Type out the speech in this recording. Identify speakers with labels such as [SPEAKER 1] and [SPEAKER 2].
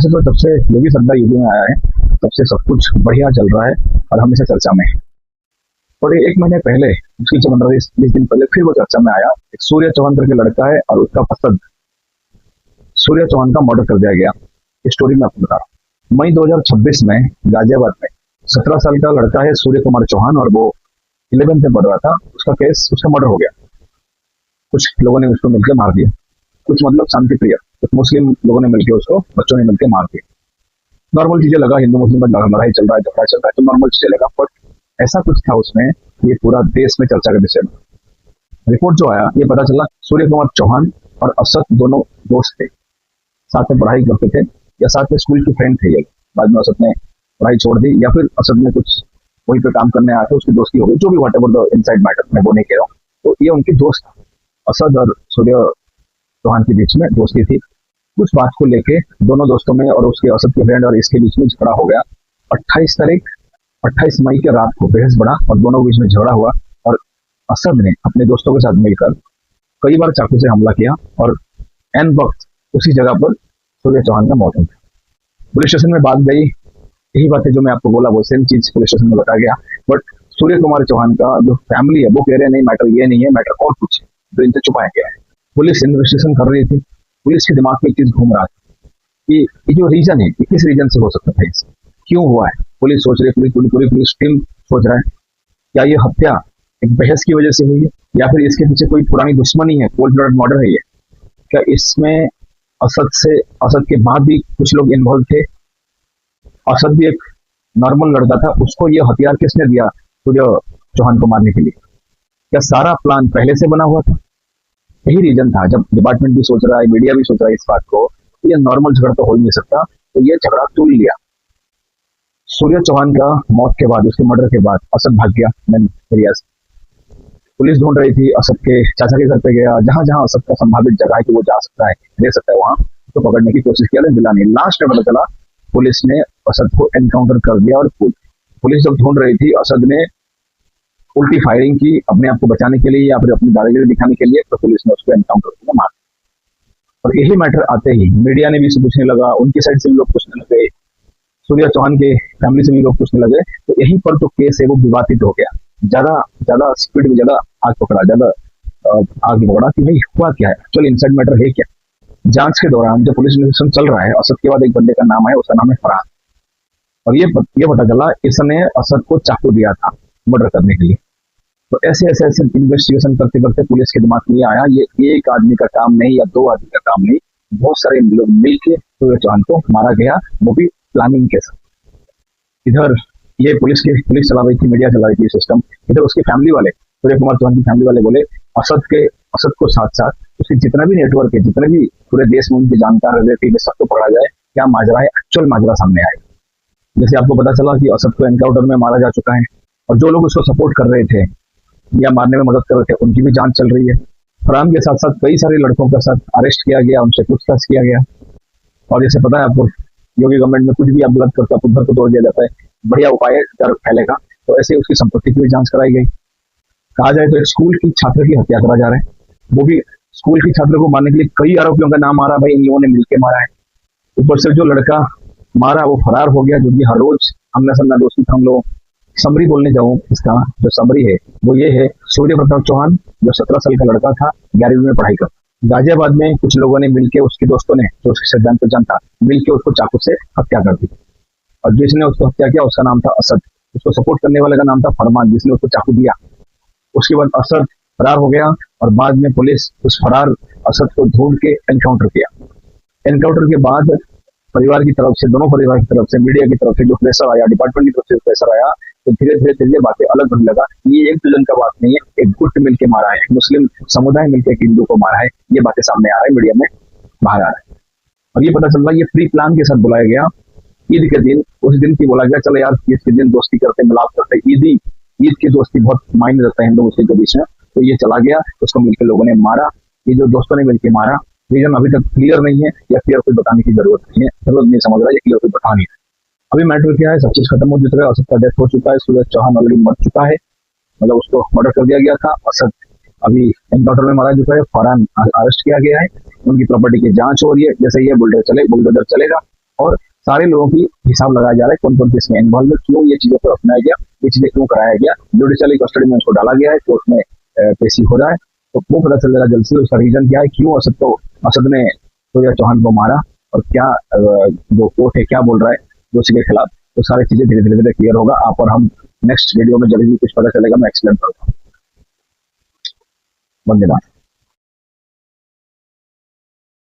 [SPEAKER 1] वैसे तो जब से योगी सरकार यूपी में आया है तब से सब कुछ बढ़िया चल रहा है और हमेशा चर्चा में है। और ये 1 महीने पहले, मुश्किल से 15-20 दिन पहले फिर वो चर्चा में आया। एक सूर्य चौहान करके लड़का है और उसका पसंद सूर्य चौहान का मर्डर कर दिया गया। इस स्टोरी में आपको बता रहा हूँ। मई 2026 में गाजियाबाद में 17 साल का लड़का है सूर्य कुमार चौहान, और वो 11th में पढ़ रहा था। उसका मर्डर हो गया। कुछ लोगों ने उसको मिलकर मार दिया। कुछ मतलब शांति प्रिय कुछ मुस्लिम लोगों ने मिलकर उसको, बच्चों ने मिलकर मार दिया। नॉर्मल चीजें लगा, हिंदू मुस्लिम में लड़ाई चल रहा है, झगड़ा चल रहा है, तो नॉर्मल चीजें लगा। बट ऐसा कुछ था उसमें, ये पूरा देश में चर्चा का विषय में। रिपोर्ट जो आया, ये पता चला सूर्य कुमार चौहान और असद दोनों दोस्त थे, साथ में पढ़ाई करते थे या साथ में स्कूल के फ्रेंड थे। ये बाद में असद ने पढ़ाई छोड़ दी या फिर असद ने कुछ वहीं पे काम करने आया था, उसकी दोस्ती हो गई, जो भी what ever the inside matter, मैं वो नहीं कह रहा हूँ। तो ये उनकी दोस्त असद और सूर्य चौहान के बीच में दोस्ती थी। कुछ बात को लेके दोनों दोस्तों में और उसके असद के फ्रेंड और इसके बीच में झगड़ा हो गया। 28 मई के रात को बहस बढ़ा और दोनों के बीच में झगड़ा हुआ, और असद ने अपने दोस्तों के साथ मिलकर कई बार चाकू से हमला किया और एन वक्त उसी जगह पर सूर्य चौहान का मौत हो गया। पुलिस स्टेशन में बात गई, यही बातें जो मैं आपको बोला वो सेम चीज पुलिस स्टेशन में बताया गया। बट सूर्य कुमार चौहान का जो फैमिली है वो कह रहे नहीं, मैटर ये नहीं है, मैटर और कुछ है जो इनसे छुपाया गया है। पुलिस इन्वेस्टिगेशन कर रही थी। पुलिस के दिमाग में एक चीज घूम रहा था कि ये जो रीजन है ये किस रीजन से हो सकता है, क्यों हुआ है। पुलिस सोच रही है, पूरी पुलिस टीम सोच रहा है, क्या ये हत्या एक बहस की वजह से हुई है या फिर इसके पीछे कोई पुरानी दुश्मनी है, कोल्ड ब्लड मर्डर है ये, क्या इसमें असद के बाद भी कुछ लोग इन्वॉल्व थे। असद भी एक नॉर्मल लड़का था, उसको ये हथियार किसने दिया सूर्य चौहान को मारने के लिए, क्या सारा प्लान पहले से बना हुआ था। यही रीजन था। जब डिपार्टमेंट भी सोच रहा है, मीडिया भी सोच रहा है इस बात को, ये नॉर्मल झगड़ा तो हो ही नहीं सकता, तो ये झगड़ा तूल लिया। सूर्य चौहान का मौत के बाद, उसके मर्डर के बाद असद भाग गया एरिया से। पुलिस ढूंढ रही थी, असद के चाचा के घर पे गया, जहां जहां असद का संभावित जगह है कि वो जा सकता है, रह सकता है, वहां तो पकड़ने की कोशिश किया, लेकिन मिला नहीं। लास्ट में पता चला पुलिस ने असद को एनकाउंटर कर दिया, और पुलिस जब ढूंढ रही थी, असद ने उल्टी फायरिंग की अपने आप को बचाने के लिए या फिर अपनी दादागिरी दिखाने के लिए, तो पुलिस ने उसको एनकाउंटर किया, मार। और यही मैटर आते ही मीडिया ने भी इसे पूछने लगा, उनकी साइड से भी लोग पूछने लगे, सूर्य चौहान के फैमिली से भी लोग पूछने लगे। तो यहीं पर जो केस है वो विवादित हो गया। ज्यादा स्पीड में ज्यादा आग पकड़ा कि भाई हुआ क्या है, एक्चुअली इनसाइड मैटर है क्या। जांच के दौरान जब पुलिस इन्वेस्टिगेशन चल रहा है, असद के बाद एक बंदे का नाम है, उसका नाम है फरहान, और ये पता चला इसने असद को चाकू दिया था मर्डर करने के लिए। तो ऐसे इन्वेस्टिगेशन करते करते पुलिस के दिमाग में आया, ये एक आदमी का काम नहीं या 2 आदमी का काम नहीं, बहुत सारे लोग मिलकर सूर्य चौहान को मारा गया, वो भी प्लानिंग के साथ। इधर ये पुलिस चला रही थी, मीडिया चला रही थी सिस्टम, इधर उसकी फैमिली वाले, सूर्य कुमार चौहान की फैमिली वाले बोले असद को साथ साथ उसके जितना भी नेटवर्क है, जितने भी पूरे देश में उनके जानकार रिलेटिव है, सबको पकड़ा जाए, क्या माजरा है, एक्चुअल माजरा सामने आए। जैसे आपको पता चला कि असद को एनकाउंटर में मारा जा चुका है, और जो लोग उसको सपोर्ट कर रहे थे या मारने में मदद कर रहे थे, उनकी भी जांच चल रही है। फरहान के साथ साथ कई सारे लड़कों के साथ अरेस्ट किया गया, उनसे पूछताछ किया गया। और जैसे पता है आपको, योगी गवर्नमेंट में कुछ भी आप गलत करता है उधर को तोड़ दिया जाता है, बढ़िया उपाय डर फैलेगा, तो ऐसे उसकी संपत्ति की भी जांच कराई गई। कहा जाए तो एक स्कूल की छात्र की हत्या करा जा रहा है, वो भी स्कूल की छात्र को मारने के लिए कई आरोपियों का नाम आ रहा है, भाई इन लोगों ने मिलकर मारा है। ऊपर से जो लड़का मारा वो फरार हो गया, जो कि हर रोज हमने समझा दोस्ती था हम लोग। समरी बोलने जाऊं, इसका जो समरी है वो ये है, सूर्य प्रताप चौहान जो 17 साल का लड़का था, 11वीं में पढ़ाई करता, गाजियाबाद में कुछ लोगों ने मिलकर, उसके दोस्तों ने जो उसके जान पहचान था, मिलकर उसको चाकू से हत्या कर दी। और जिसने उसको हत्या किया उसका नाम था असद, उसको सपोर्ट करने वाले का नाम था फरमान, जिसने उसको चाकू दिया। उसके बाद असद फरार हो गया, और बाद में पुलिस उस फरार असद को ढूंढ के एनकाउंटर किया। एनकाउंटर के बाद परिवार की तरफ से, दोनों परिवार की तरफ से, मीडिया की तरफ से जो प्रेशर आया, डिपार्टमेंट की तरफ से प्रेशर आया, तो धीरे धीरे बातें अलग होने लगा। ये एक दूजन का बात नहीं है, एक गुट मिलकर मारा है, मुस्लिम समुदाय मिलकर एक हिंदू को मारा है, ये बातें सामने आ रहा है, मीडिया में बाहर आ रहा है। और ये पता चल रहा है ये प्री प्लान के साथ बुलाया गया। ईद के दिन, उस दिन की बोला गया, चलो यार ईद के दिन दोस्ती करते, मिलाप करते, ईद की दोस्ती बहुत मायने रखता है हिंदू मुस्लिम के बीच में। तो ये चला गया, उसको मिलकर लोगों ने मारा। ये जो दोस्तों ने मिलकर मारा, रीजन अभी तक क्लियर नहीं है, या क्लियर कोई बताने की जरूरत नहीं समझ रहा है, क्लियर कोई बता नहीं है। अभी मैटर क्या है, सब चीज खत्म हो चुका है, असद का डेथ हो चुका है, सूरज चौहान ऑलरेडी मर चुका है, मतलब उसको मर्डर कर दिया गया था। असद अभी एनकाउंटर में मारा चुका है, फरहान अरेस्ट किया गया है, उनकी प्रॉपर्टी की जांच हो रही है, जैसे ये बुलडोजर चलेगा और सारे लोगों की हिसाब लगाया जा रहा है, कौन कौन इसमें इन्वॉल्व है, क्यों ये चीजों को अपनाया गया, ये चीजें क्यों कराया गया, जुडिशियल कस्टडी में उसको डाला गया है, कोर्ट में पेशी हो रहा है, तो वो पता चल जाएगा जल्द से। उसका रीजन क्या है, क्यों असद ने सूर्या चौहान को मारा, और क्या जो कोर्ट है क्या बोल रहा है दोषी के खिलाफ, तो सारी चीजें धीरे धीरे धीरे क्लियर होगा। आप और हम नेक्स्ट वीडियो में जब भी कुछ पता चलेगा मैं एक्सप्लेन करूंगा। वंदे मातरम।